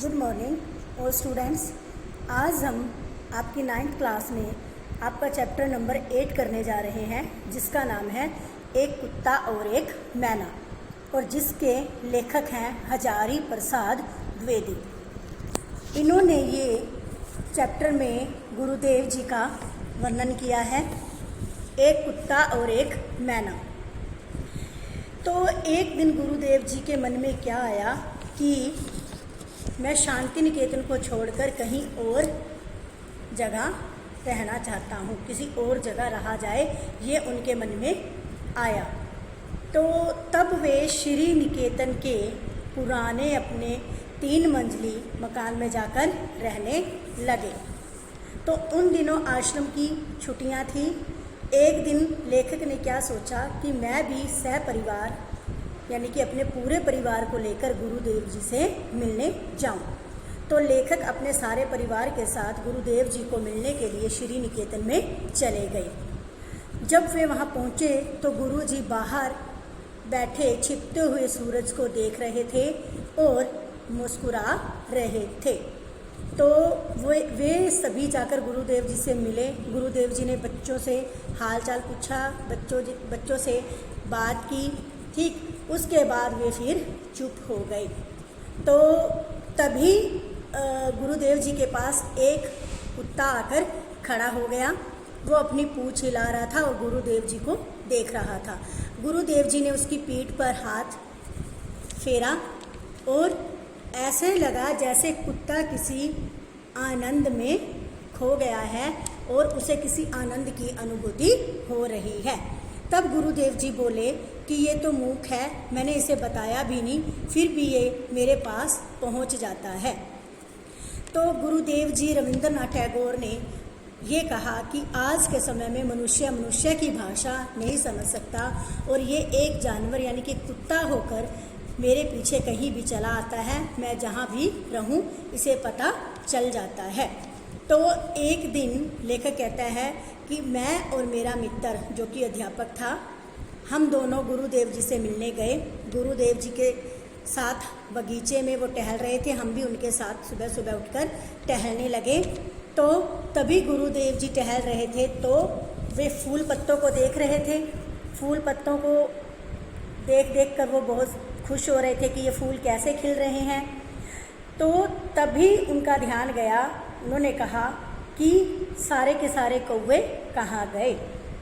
Good morning all students. आज हम आपकी 9th क्लास में आपका चैप्टर नंबर 8 करने जा रहे हैं, जिसका नाम है एक कुत्ता और एक मैना, और जिसके लेखक हैं हजारी प्रसाद द्विवेदी। इन्होंने ये चैप्टर में गुरुदेव जी का वर्णन किया है, एक कुत्ता और एक मैना। तो एक दिन गुरुदेव जी के मन में क्या आया कि मैं शांति निकेतन को छोड़कर कहीं और जगह रहना चाहता हूँ, किसी और जगह रहा जाए, ये उनके मन में आया। तो तब वे श्री निकेतन के पुराने अपने 3 मंजिली मकान में जाकर रहने लगे। तो उन दिनों आश्रम की छुट्टियाँ थी। एक दिन लेखक ने क्या सोचा कि मैं भी सहपरिवार यानी कि अपने पूरे परिवार को लेकर गुरुदेव जी से मिलने जाऊं। तो लेखक अपने सारे परिवार के साथ गुरुदेव जी को मिलने के लिए श्री निकेतन में चले गए। जब वे वहां पहुंचे तो गुरु जी बाहर बैठे छिपते हुए सूरज को देख रहे थे और मुस्कुरा रहे थे। तो वे सभी जाकर गुरुदेव जी से मिले। गुरुदेव जी ने बच्चों से हाल चाल पूछा, बच्चों से बात की। ठीक उसके बाद वे फिर चुप हो गए। तो तभी गुरुदेव जी के पास एक कुत्ता आकर खड़ा हो गया। वो अपनी पूंछ हिला रहा था और गुरुदेव जी को देख रहा था। गुरुदेव जी ने उसकी पीठ पर हाथ फेरा और ऐसे लगा जैसे कुत्ता किसी आनंद में खो गया है और उसे किसी आनंद की अनुभूति हो रही है। तब गुरुदेव जी बोले कि ये तो मूक है, मैंने इसे बताया भी नहीं, फिर भी ये मेरे पास पहुंच जाता है। तो गुरुदेव जी रविंद्रनाथ टैगोर ने ये कहा कि आज के समय में मनुष्य की भाषा नहीं समझ सकता, और ये एक जानवर यानी कि कुत्ता होकर मेरे पीछे कहीं भी चला आता है, मैं जहाँ भी रहूँ इसे पता चल जाता है। तो एक दिन लेखक कहता है कि मैं और मेरा मित्र जो कि अध्यापक था, हम दोनों गुरुदेव जी से मिलने गए। गुरुदेव जी के साथ बगीचे में वो टहल रहे थे, हम भी उनके साथ सुबह सुबह उठकर टहलने लगे। तो तभी गुरुदेव जी टहल रहे थे तो वे फूल पत्तों को देख रहे थे। फूल पत्तों को देख कर वो बहुत खुश हो रहे थे कि ये फूल कैसे खिल रहे हैं। तो तभी उनका ध्यान गया, उन्होंने कहा कि सारे के सारे कौवे कहाँ गए।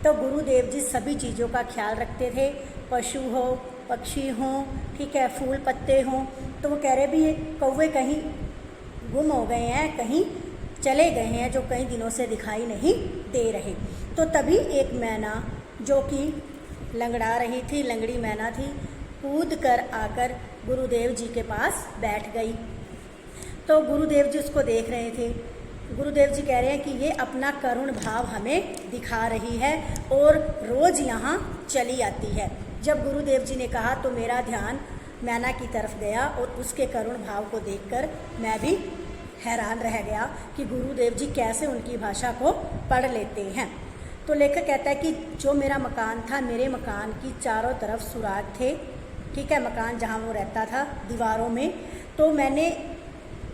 तो गुरुदेव जी सभी चीज़ों का ख्याल रखते थे, पशु हो, पक्षी हों, ठीक है, फूल पत्ते हों। तो वो कह रहे भी ये कौवे कहीं गुम हो गए हैं, कहीं चले गए हैं, जो कई दिनों से दिखाई नहीं दे रहे। तो तभी एक मैना जो कि लंगड़ा रही थी, लंगड़ी मैना थी, कूद कर आकर गुरुदेव जी के पास बैठ गई। तो गुरुदेव जी उसको देख रहे थे। गुरुदेव जी कह रहे हैं कि ये अपना करुण भाव हमें दिखा रही है और रोज़ यहाँ चली आती है। जब गुरुदेव जी ने कहा तो मेरा ध्यान मैना की तरफ गया और उसके करुण भाव को देखकर मैं भी हैरान रह गया कि गुरुदेव जी कैसे उनकी भाषा को पढ़ लेते हैं। तो लेखक कहता है कि जो मेरा मकान था, मेरे मकान की चारों तरफ सुराग थे, ठीक है, मकान जहाँ वो रहता था दीवारों में। तो मैंने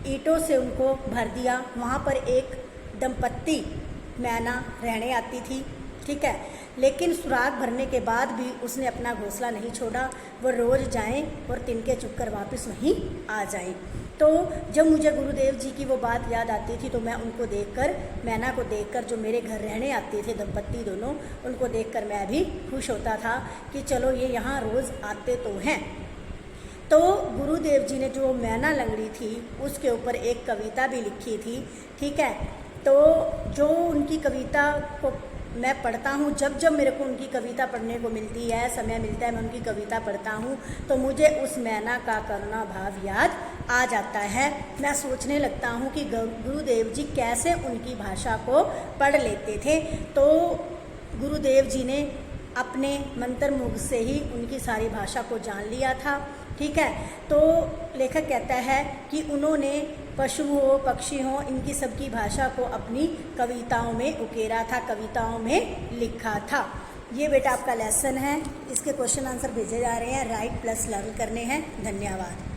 ईंटों से उनको भर दिया। वहाँ पर एक दंपत्ति मैना रहने आती थी, ठीक है, लेकिन सुराग भरने के बाद भी उसने अपना घोंसला नहीं छोड़ा। वो रोज़ जाएं और तिनके चुपकर वापस वहीं आ जाएं। तो जब मुझे गुरुदेव जी की वो बात याद आती थी तो मैं उनको देखकर, मैना को देखकर, जो मेरे घर रहने आते थे दंपत्ति दोनों, उनको देखकर मैं भी खुश होता था कि चलो ये यहाँ रोज़ आते तो हैं। तो गुरुदेव जी ने जो मैना लंगड़ी थी उसके ऊपर एक कविता भी लिखी थी, ठीक है। तो जो उनकी कविता को मैं पढ़ता हूँ, जब मेरे को उनकी कविता पढ़ने को मिलती है, समय मिलता है, मैं उनकी कविता पढ़ता हूँ तो मुझे उस मैना का करुणा भाव याद आ जाता है। मैं सोचने लगता हूँ कि गुरुदेव जी कैसे उनकी भाषा को पढ़ लेते थे। तो गुरुदेव जी ने अपने मंत्र मुख से ही उनकी सारी भाषा को जान लिया था, ठीक है। तो लेखक कहता है कि उन्होंने पशु हो, पक्षी हो, इनकी सबकी भाषा को अपनी कविताओं में उकेरा था, कविताओं में लिखा था। ये बेटा आपका लेसन है, इसके क्वेश्चन आंसर भेजे जा रहे हैं, राइट प्लस लर्न करने हैं। धन्यवाद।